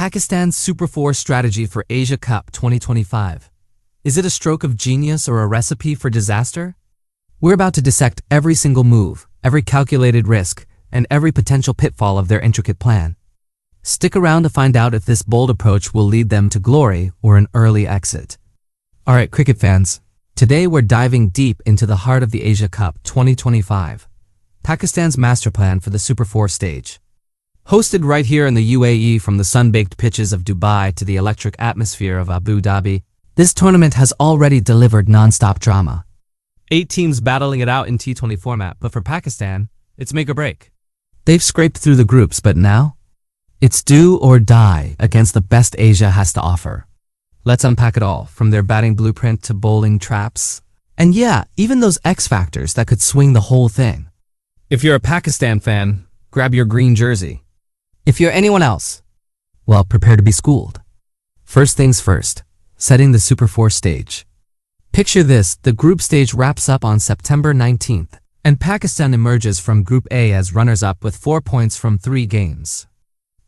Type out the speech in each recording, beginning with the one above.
Pakistan's Super 4 strategy for Asia Cup 2025. Is it a stroke of genius or a recipe for disaster? We're about to dissect every single move, every calculated risk, and every potential pitfall of their intricate plan. Stick around to find out if this bold approach will lead them to glory or an early exit. Alright, cricket fans, today we're diving deep into the heart of the Asia Cup 2025, Pakistan's Masterplan for the Super 4 stage. Hosted right here in the UAE from the sun-baked pitches of Dubai to the electric atmosphere of Abu Dhabi, this tournament has already delivered non-stop drama. 8 teams battling it out in T20 format, but for Pakistan, it's make or break. They've scraped through the groups, but now, it's do or die against the best Asia has to offer. Let's unpack it all, from their batting blueprint to bowling traps. And yeah, even those X factors that could swing the whole thing. If you're a Pakistan fan, grab your green jersey. If you're anyone else, well, prepare to be schooled. First things first, setting the Super 4 stage. Picture this, the group stage wraps up on September 19th, and Pakistan emerges from Group A as runners-up with 4 points from 3 games.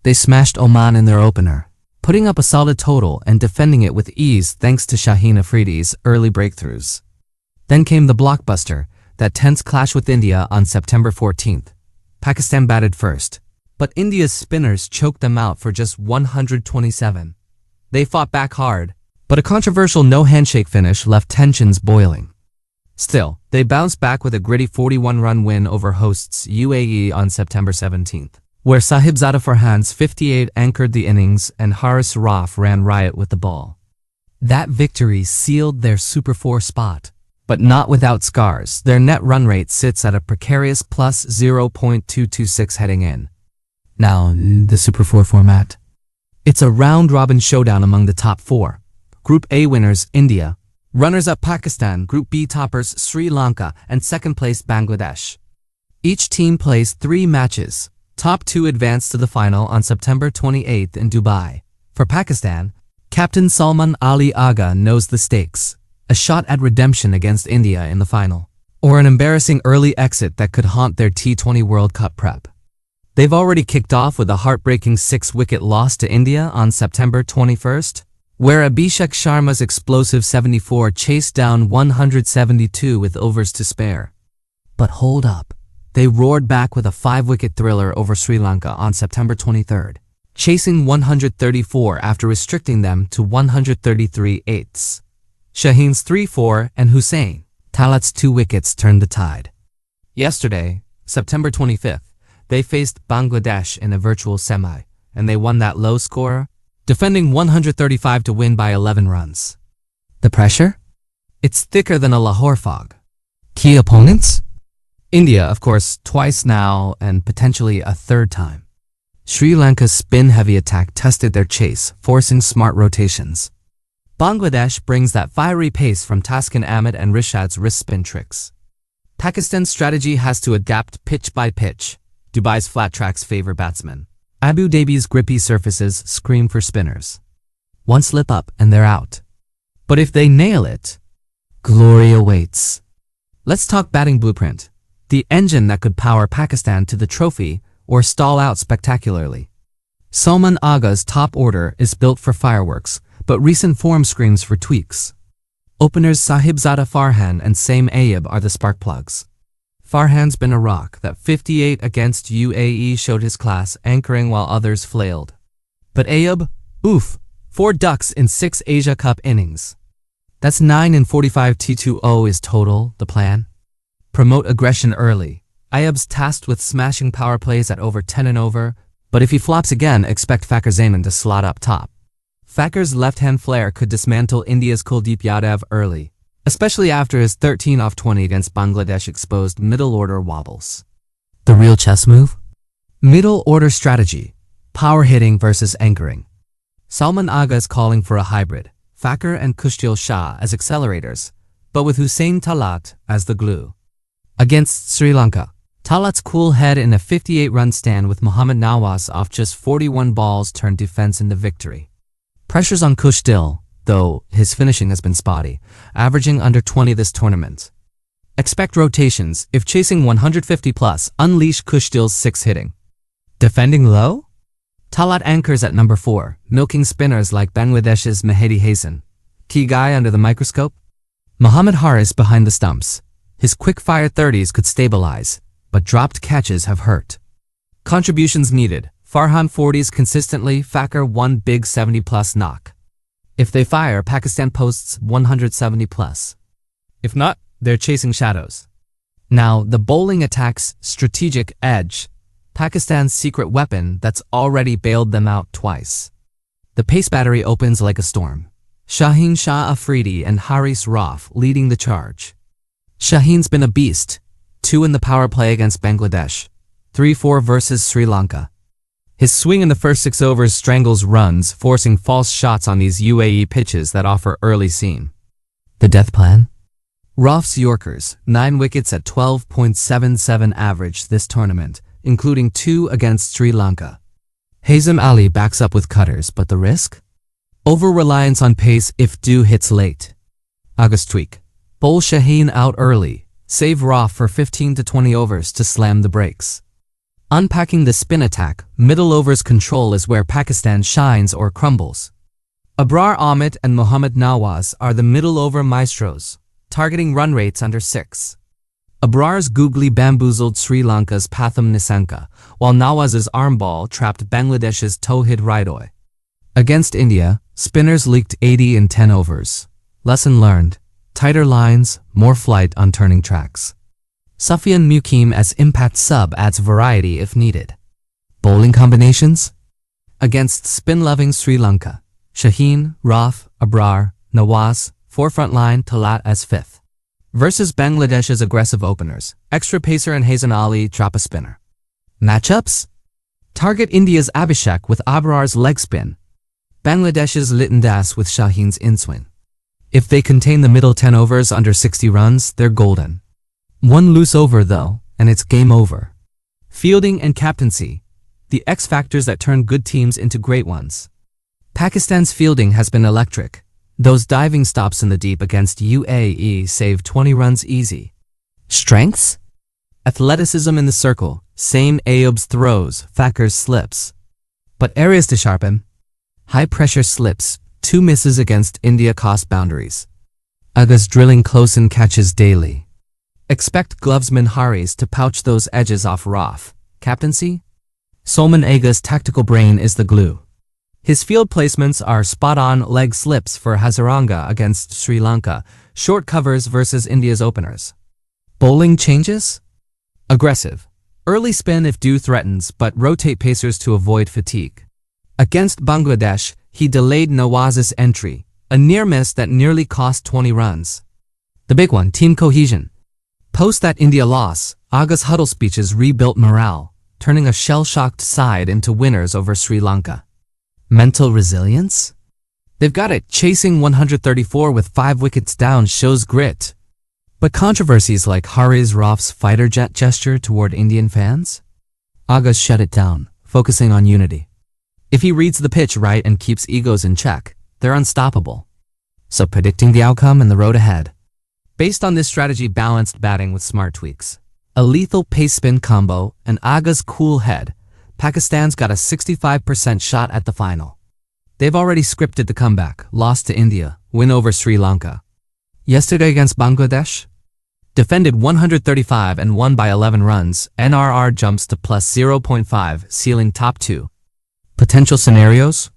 They smashed Oman in their opener, putting up a solid total and defending it with ease thanks to Shaheen Afridi's early breakthroughs. Then came the blockbuster, that tense clash with India on September 14th. Pakistan batted first, but India's spinners choked them out for just 127. They fought back hard, but a controversial no-handshake finish left tensions boiling. Still, they bounced back with a gritty 41-run win over hosts UAE on September 17th, where Sahibzada Farhan's 58 anchored the innings and Haris Rauf ran riot with the ball. That victory sealed their Super 4 spot, but not without scars. Their net run rate sits at a precarious plus 0.226 heading in. Now, the Super 4 format. It's a round-robin showdown among the top 4. Group A winners, India. Runners-up Pakistan, Group B toppers, Sri Lanka, and second-placed Bangladesh. Each team plays 3 matches. Top 2 advance to the final on September 28th in Dubai. For Pakistan, Captain Salman Ali Agha knows the stakes. A shot at redemption against India in the final. Or an embarrassing early exit that could haunt their T20 World Cup prep. They've already kicked off with a heartbreaking 6-wicket loss to India on September 21st, where Abhishek Sharma's explosive 74 chased down 172 with overs to spare. But hold up, they roared back with a 5-wicket thriller over Sri Lanka on September 23rd, chasing 134 after restricting them to 133 eighths. Shaheen's 3-4 and Hussain Talat's 2 wickets turned the tide. Yesterday, September 25th, they faced Bangladesh in a virtual semi, and they won that low score, defending 135 to win by 11 runs. The pressure? It's thicker than a Lahore fog. Key opponents? India, of course, twice now and potentially a 3rd time. Sri Lanka's spin-heavy attack tested their chase, forcing smart rotations. Bangladesh brings that fiery pace from Taskin Ahmed and Rishad's wrist spin tricks. Pakistan's strategy has to adapt pitch by pitch. Dubai's flat tracks favor batsmen. Abu Dhabi's grippy surfaces scream for spinners. One slip up and they're out. But if they nail it, glory awaits. Let's talk batting blueprint, the engine that could power Pakistan to the trophy or stall out spectacularly. Salman Agha's top order is built for fireworks, but recent form screams for tweaks. Openers Sahibzada Farhan and Saim Ayub are the spark plugs. Farhan's been a rock. That 58 against UAE showed his class, anchoring while others flailed. But Ayub, oof, 4 ducks in 6 Asia Cup innings. That's 9 in 45 T20 is total, the plan. Promote aggression early. Ayub's tasked with smashing power plays at over 10 and over, but if he flops again, expect Fakhar Zaman to slot up top. Fakhar's left-hand flair could dismantle India's Kuldeep Yadav early, especially after his 13 off 20 against Bangladesh exposed middle-order wobbles. The real chess move? Middle-order strategy, power hitting versus anchoring. Salman Agha is calling for a hybrid, Fakhar and Kushdil Shah as accelerators, but with Hussain Talat as the glue. Against Sri Lanka, Talat's cool head in a 58-run stand with Mohammad Nawaz off just 41 balls turned defense into victory. Pressure's on Kushdil, though his finishing has been spotty, averaging under 20 this tournament. Expect rotations. If chasing 150 plus, unleash Kushdil's 6 hitting. Defending low? Talat anchors at number 4, milking spinners like Bangladesh's Mehdi Hasan. Key guy under the microscope? Mohammad Haris behind the stumps. His quick-fire 30s could stabilize, but dropped catches have hurt. Contributions needed. Farhan 40s consistently, Fakir 1 big 70-plus knock. If they fire, Pakistan posts 170-plus. If not, they're chasing shadows. Now, the bowling attack's strategic edge, Pakistan's secret weapon that's already bailed them out twice. The pace battery opens like a storm. Shaheen Shah Afridi and Haris Rauf leading the charge. Shaheen's been a beast. 2 in the power play against Bangladesh. 3-4 versus Sri Lanka. His swing in the first 6 overs strangles runs, forcing false shots on these UAE pitches that offer early seam. The death plan? Rauf's Yorkers, 9 wickets at 12.77 average this tournament, including 2 against Sri Lanka. Hazem Ali backs up with cutters, but the risk? Over-reliance on pace if dew hits late. August tweak. Bowl Shaheen out early. Save Rauf for 15 to 20 overs to slam the brakes. Unpacking the spin attack, middle overs control is where Pakistan shines or crumbles. Abrar Ahmed and Mohammad Nawaz are the middle over maestros, targeting run rates under 6. Abrar's googly bamboozled Sri Lanka's Patham Nisanka, while Nawaz's arm ball trapped Bangladesh's Tauhid Raidoy. Against India, spinners leaked 80 in 10 overs. Lesson learned: tighter lines, more flight on turning tracks. Sufyan Mukim as impact sub adds variety if needed. Bowling combinations? Against spin-loving Sri Lanka, Shaheen, Rauf, Abrar, Nawaz, forefront line Talat as 5th. Versus Bangladesh's aggressive openers, extra pacer and Hazan Ali drop a spinner. Matchups? Target India's Abhishek with Abrar's leg spin. Bangladesh's Liton Das with Shaheen's in-swing. If they contain the middle 10 overs under 60 runs, they're golden. 1 loose over though, and it's game over. Fielding and captaincy, the X factors that turn good teams into great ones. Pakistan's fielding has been electric. Those diving stops in the deep against UAE save 20 runs easy. Strengths? Athleticism in the circle, same Ayub's throws, Fakir's slips. But areas to sharpen? High-pressure slips, 2 misses against India cost boundaries. Aga's drilling close-in catches daily. Expect glovesman Haris to pouch those edges off Rauf. Captaincy? Solman Aga's tactical brain is the glue. His field placements are spot-on leg slips for Hazaranga against Sri Lanka, short covers versus India's openers. Bowling changes? Aggressive. Early spin if dew threatens, but rotate pacers to avoid fatigue. Against Bangladesh, he delayed Nawaz's entry, a near miss that nearly cost 20 runs. The big one, team cohesion. Post that India loss, Aga's huddle speeches rebuilt morale, turning a shell-shocked side into winners over Sri Lanka. Mental resilience? They've got it. Chasing 134 with 5 wickets down shows grit. But controversies like Haris Rauf's fighter jet gesture toward Indian fans? Aga's shut it down, focusing on unity. If he reads the pitch right and keeps egos in check, they're unstoppable. So predicting the outcome and the road ahead. Based on this strategy, balanced batting with smart tweaks, a lethal pace-spin combo, and Aga's cool head, Pakistan's got a 65% shot at the final. They've already scripted the comeback, lost to India, win over Sri Lanka. Yesterday against Bangladesh? Defended 135 and won by 11 runs, NRR jumps to plus 0.5, sealing top 2. Potential scenarios?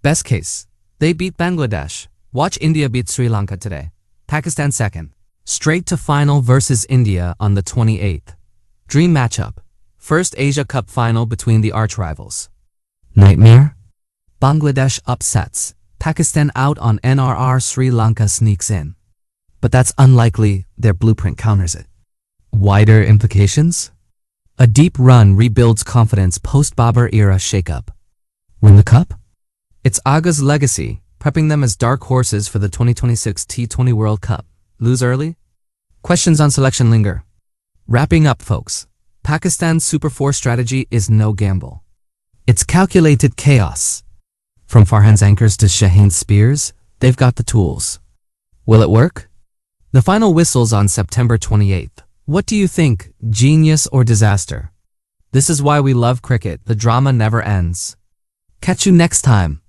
Best case, they beat Bangladesh. Watch India beat Sri Lanka today. Pakistan second. Straight to final versus India on the 28th. Dream matchup. First Asia Cup final between the arch-rivals. Nightmare? Bangladesh upsets. Pakistan out on NRR, Sri Lanka sneaks in. But that's unlikely, their blueprint counters it. Wider implications? A deep run rebuilds confidence post-Babur era shakeup. Win the cup? It's Aga's legacy, prepping them as dark horses for the 2026 T20 World Cup. Lose early? Questions on selection linger. Wrapping up, folks. Pakistan's Super 4 strategy is no gamble. It's calculated chaos. From Farhan's anchors to Shaheen's spears, they've got the tools. Will it work? The final whistle's on September 28th. What do you think, genius or disaster? This is why we love cricket. The drama never ends. Catch you next time.